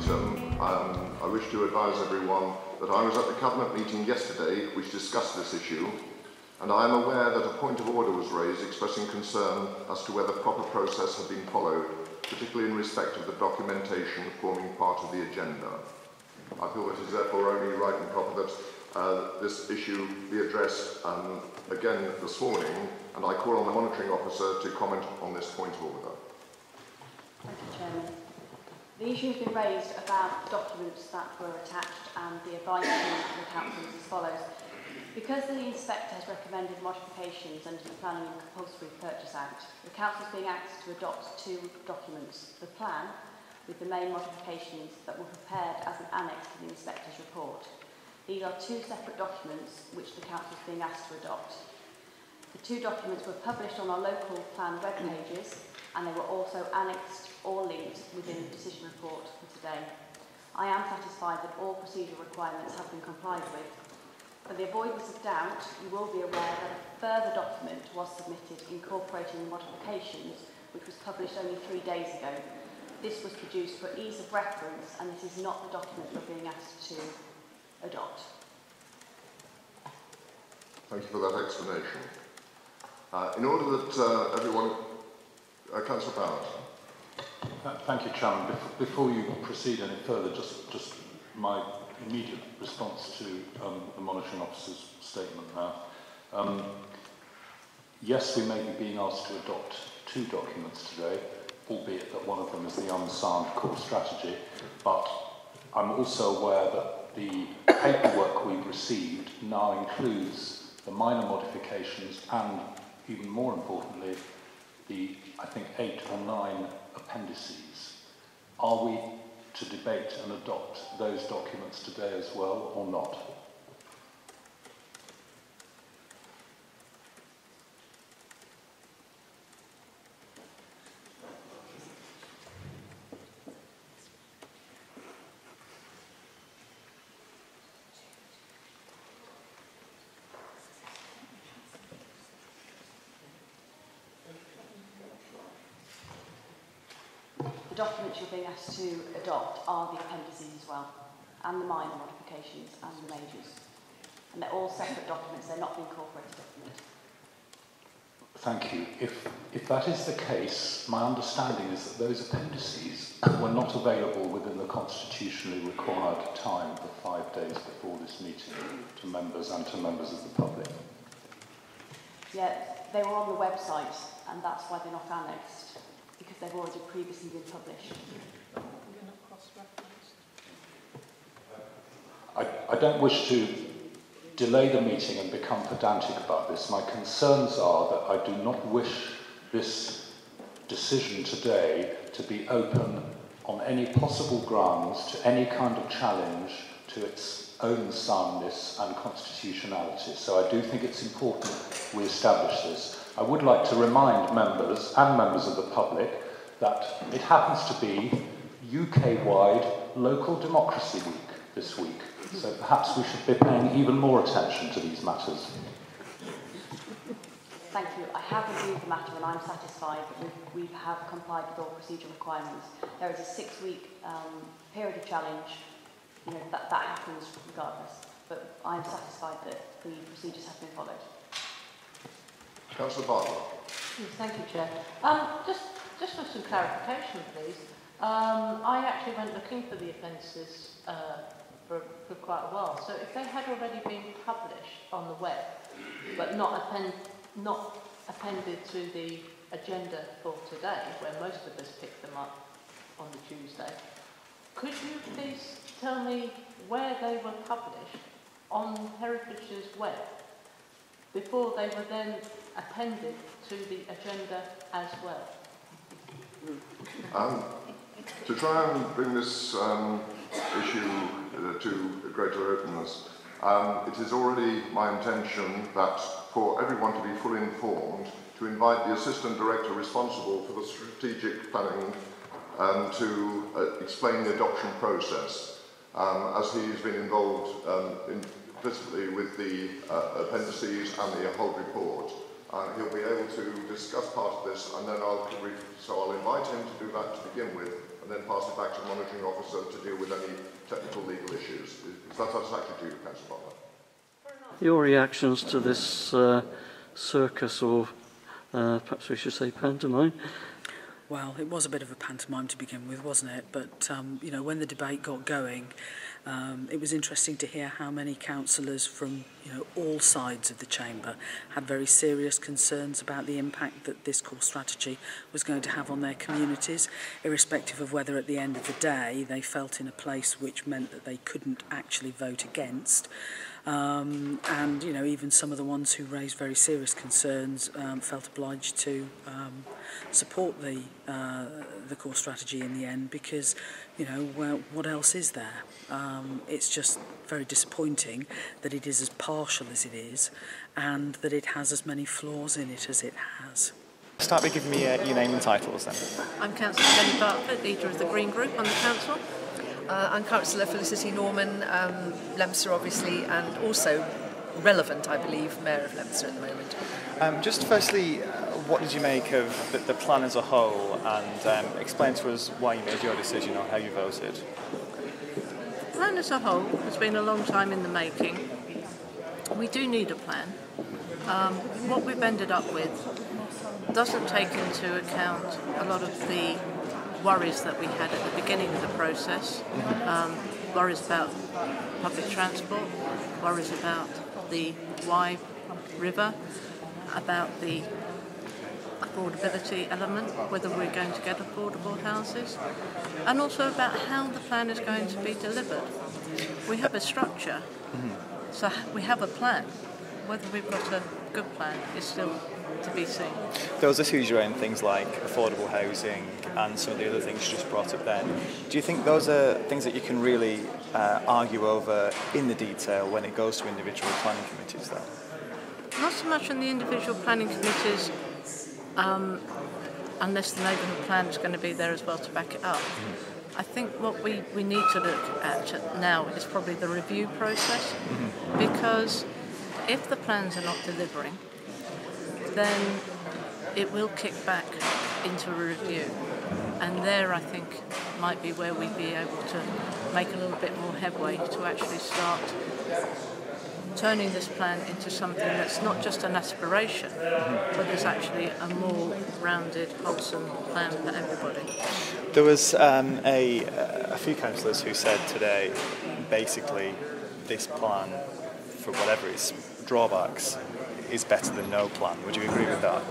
item, I wish to advise everyone that I was at the Cabinet meeting yesterday which discussed this issue, and I am aware that a point of order was raised expressing concern as to whether proper process had been followed, particularly in respect of the documentation forming part of the agenda. I feel it is therefore only right and proper that this issue be addressed again this morning, and I call on the monitoring officer to comment on this point of order. Thank you, Chairman. The issue has been raised about documents that were attached, and the advice to the council is as follows. Because the inspector has recommended modifications under the Planning and Compulsory Purchase Act, the council is being asked to adopt two documents: the plan, with the main modifications that were prepared as an annex to the inspector's report. These are two separate documents which the council is being asked to adopt. The two documents were published on our local plan web pages, and they were also annexed or linked within the decision report for today. I am satisfied that all procedural requirements have been complied with. For the avoidance of doubt, you will be aware that a further document was submitted incorporating the modifications, which was published only 3 days ago. This was produced for ease of reference, and this is not the document we're being asked to adopt. Thank you for that explanation. In order that everyone... Councillor Bowers. Thank you, Chairman. Before you proceed any further, just my immediate response to the monitoring officer's statement now. Yes, we may be being asked to adopt two documents today, albeit that one of them is the unsigned core strategy, but I'm also aware that the paperwork we've received now includes the minor modifications and, even more importantly, the, I think, 8 or 9 appendices. Are we to debate and adopt those documents today as well, or not? The documents you're being asked to adopt are the appendices as well, and the minor modifications and the majors. And they're all separate documents, they're not the incorporated document. Thank you. If that is the case, my understanding is that those appendices were not available within the constitutionally required time of 5 days before this meeting to members and to members of the public. Yeah, they were on the website, and that's why they're not annexed, because they've already previously been published. I don't wish to delay the meeting and become pedantic about this. My concerns are that I do not wish this decision today to be open on any possible grounds to any kind of challenge to its own soundness and constitutionality. So I do think it's important we establish this. I would like to remind members and members of the public that it happens to be UK-wide Local Democracy Week this week. So perhaps we should be paying even more attention to these matters. Thank you. I have reviewed the matter and I'm satisfied that we have complied with all procedural requirements. There is a 6-week period of challenge. You know, that happens regardless. But I'm satisfied that the procedures have been followed. Councillor Bartlett. Thank you, Chair. Just for some clarification, please. I actually went looking for the appendices for quite a while. So if they had already been published on the web, but not appended to the agenda for today, where most of us picked them up on the Tuesday, could you please tell me where they were published on Herefordshire's web before they were then appended to the agenda as well? To try and bring this issue to greater openness, it is already my intention that for everyone to be fully informed, to invite the Assistant Director responsible for the strategic planning to explain the adoption process, as he's been involved implicitly with the appendices and the whole report. He'll be able to discuss part of this, and then I'll invite him to do that to begin with, and and then pass it back to the monitoring officer to deal with any technical legal issues. Is that satisfactory to you, Councillor Butler? Your reactions to this circus, or perhaps we should say pantomime? Well, it was a bit of a pantomime to begin with, wasn't it? But, you know, when the debate got going, it was interesting to hear how many councillors from, you know, all sides of the chamber had very serious concerns about the impact that this core strategy was going to have on their communities, irrespective of whether at the end of the day they felt in a place which meant that they couldn't actually vote against. And, you know, even some of the ones who raised very serious concerns felt obliged to support the core strategy in the end because, you know, well, what else is there? It's just very disappointing that it is as partial as it is and that it has as many flaws in it as it has. Start by giving me your name and titles then. I'm Councillor Jenny Bartlett, leader of the Green Group on the council. I'm Councillor Felicity Norman, Leominster obviously, and also relevant, I believe, Mayor of Leominster at the moment. Just firstly, what did you make of the plan as a whole, and explain to us why you made your decision or how you voted? The plan as a whole has been a long time in the making. We do need a plan. What we've ended up with doesn't take into account a lot of the worries that we had at the beginning of the process, worries about public transport, worries about the Wye River, about the affordability element, whether we're going to get affordable houses, and also about how the plan is going to be delivered. We have a structure, so we have a plan. Whether we've got a good plan is still to be seen. Those issues around things like affordable housing and some of the other things you just brought up then, do you think those are things that you can really argue over in the detail when it goes to individual planning committees though? Not so much in the individual planning committees, unless the neighbourhood plan is going to be there as well to back it up. I think what we need to look at now is probably the review process, because if the plans are not delivering, then it will kick back into a review. And there, I think, might be where we'd be able to make a little bit more headway to actually start turning this plan into something that's not just an aspiration, but is actually a more rounded, wholesome plan for everybody. There was a few councillors who said today, basically, this plan, for whatever its drawbacks, is better than no plan. Would you agree with that?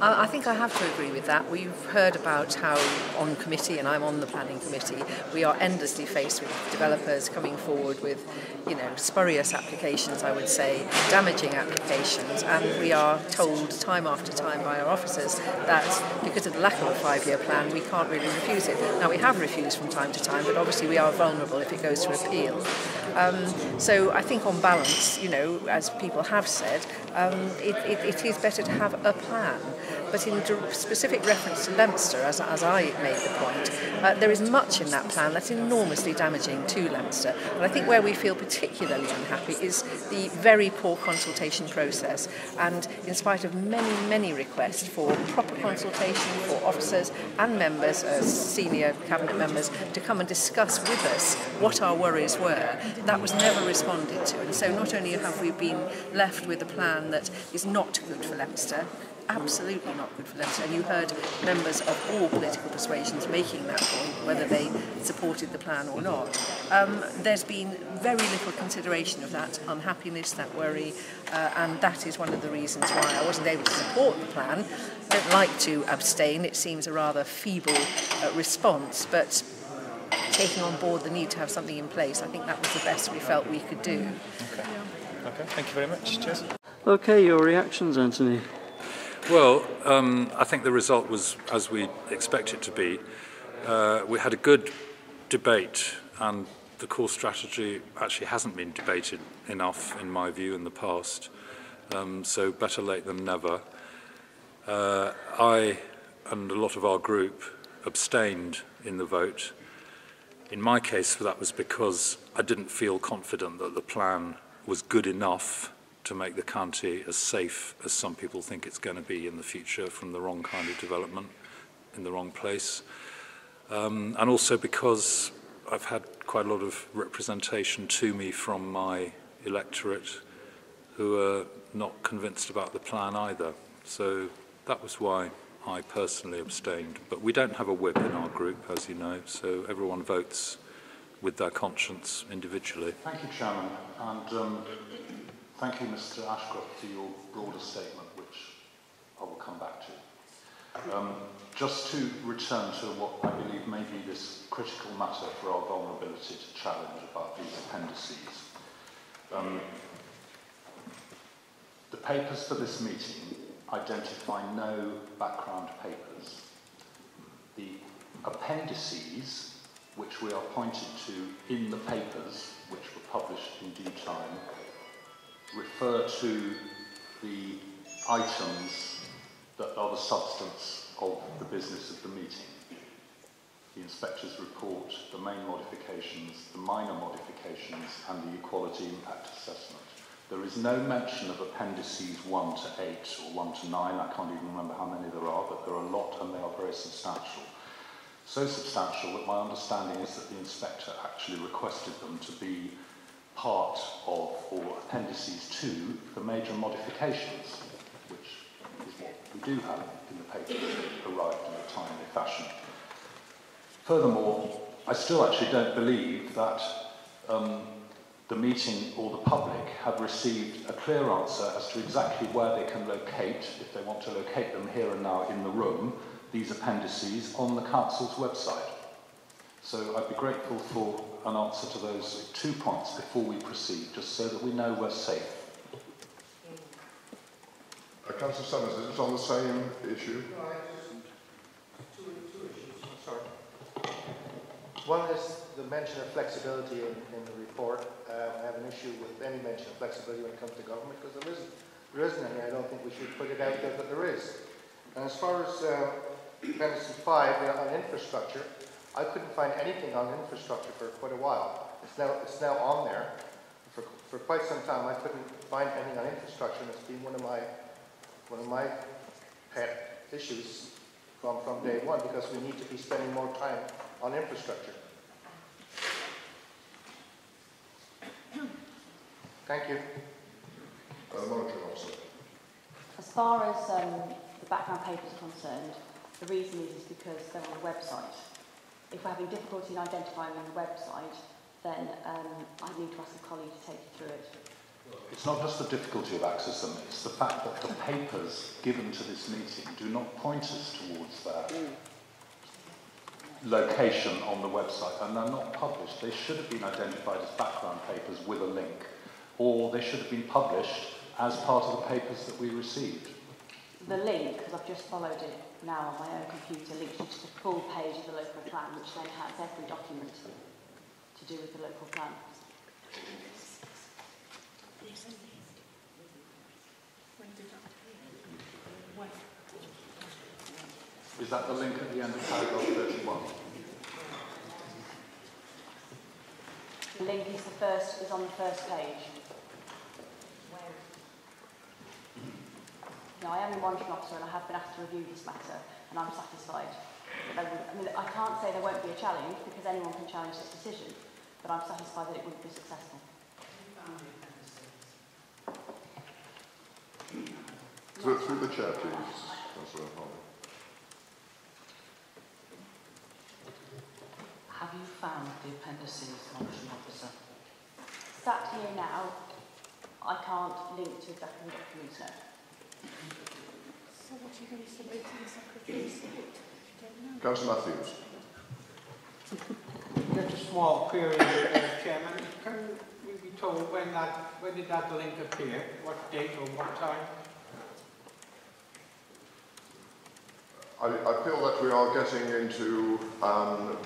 I think I have to agree with that. We've heard about how on committee, and I'm on the planning committee, we are endlessly faced with developers coming forward with, you know, spurious applications, I would say, damaging applications, and we are told time after time by our officers that because of the lack of a 5-year plan, we can't really refuse it. Now, we have refused from time to time, but obviously we are vulnerable if it goes to appeal. So I think on balance, you know, as people have said, it is better to have a plan. But in specific reference to Leominster, as I made the point, there is much in that plan that's enormously damaging to Leominster. And I think where we feel particularly unhappy is the very poor consultation process. And in spite of many, many requests for proper consultation for officers and members, senior cabinet members, to come and discuss with us what our worries were, that was never responded to. And so not only have we been left with a plan that is not good for Leominster, absolutely not good for Leominster, and you heard members of all political persuasions making that point, whether they supported the plan or not. There's been very little consideration of that unhappiness, that worry, and that is one of the reasons why I wasn't able to support the plan. I don't like to abstain, it seems a rather feeble response, but taking on board the need to have something in place, I think that was the best we felt we could do. Okay, thank you very much. Cheers. Okay, your reactions, Anthony? Well, I think the result was as we expect it to be. We had a good debate, and the core strategy actually hasn't been debated enough, in my view, in the past. So better late than never. I and a lot of our group abstained in the vote. In my case, that was because I didn't feel confident that the plan was good enough to make the county as safe as some people think it's going to be in the future from the wrong kind of development in the wrong place. And also because I've had quite a lot of representation to me from my electorate who are not convinced about the plan either. So that was why I personally abstained. But we don't have a whip in our group, as you know, so everyone votes with their conscience individually. Thank you, Chairman, and thank you, Mr. Ashcroft, for your broader statement, which I will come back to. Just to return to what I believe may be this critical matter for our vulnerability to challenge about these appendices. The papers for this meeting identify no background papers. The appendices, which we are pointed to in the papers, which were published in due time, refer to the items that are the substance of the business of the meeting. The inspector's report, the main modifications, the minor modifications, and the equality impact assessment. There is no mention of appendices 1 to 8 or 1 to 9, I can't even remember how many there are, but there are a lot and they are very substantial. So substantial that my understanding is that the inspector actually requested them to be part of, or appendices to, the major modifications, which is what we do have in the papers that arrived in a timely fashion. Furthermore, I still actually don't believe that the meeting or the public have received a clear answer as to exactly where they can locate, if they want to locate them here and now in the room, these appendices on the Council's website. So I'd be grateful for an answer to those 2 points before we proceed, just so that we know we're safe. Councillor Summers, is it on the same issue? No, two issues. Sorry. One is the mention of flexibility in the report. I have an issue with any mention of flexibility when it comes to government, because there isn't any. I don't think we should put it out there, but there is. And as far as Appendices 5 on infrastructure, I couldn't find anything on infrastructure for quite a while. It's now on there. For quite some time, I couldn't find anything on infrastructure, and it's been one of my pet issues from day one, because we need to be spending more time on infrastructure. Thank you. Monitoring officer. As far as the background papers are concerned, the reason is because they're on the website. If we're having difficulty in identifying them on the website, then I need to ask a colleague to take you through it. It's not just the difficulty of accessing them, it's the fact that the papers given to this meeting do not point us towards their location on the website, and they're not published. They should have been identified as background papers with a link, or they should have been published as part of the papers that we received. The link, because I've just followed it now on my own computer, links you to the full page of the local plan, which then has every document to do with the local plan. Is that the link at the end of paragraph 31? The link is on the first page. Now, I am the monitoring officer and I have been asked to review this matter, and I'm satisfied. I can't say there won't be a challenge, because anyone can challenge this decision, but I'm satisfied that it wouldn't be successful. Through the chair, please, Councillor Harley. Have you found the appendices, monitoring officer? Sat here now, I can't link to exactly the documents now. So what are you going to submit to the Secretary of State? Councillor Matthews. Just a small query, Chairman. Can we be told when did that link appear? What date or what time? I feel that we are getting into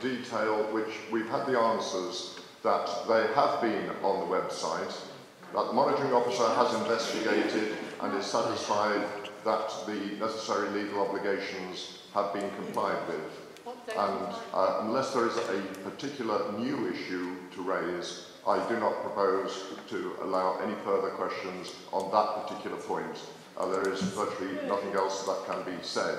detail which we've had the answers that they have been on the website, that the monitoring officer has investigated and is satisfied that the necessary legal obligations have been complied with. And unless there is a particular new issue to raise, I do not propose to allow any further questions on that particular point. There is virtually nothing else that can be said.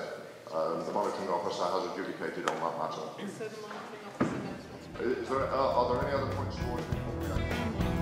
the monitoring officer has adjudicated on that matter. So the monitoring officer knows what's Are there any other points towards before we go?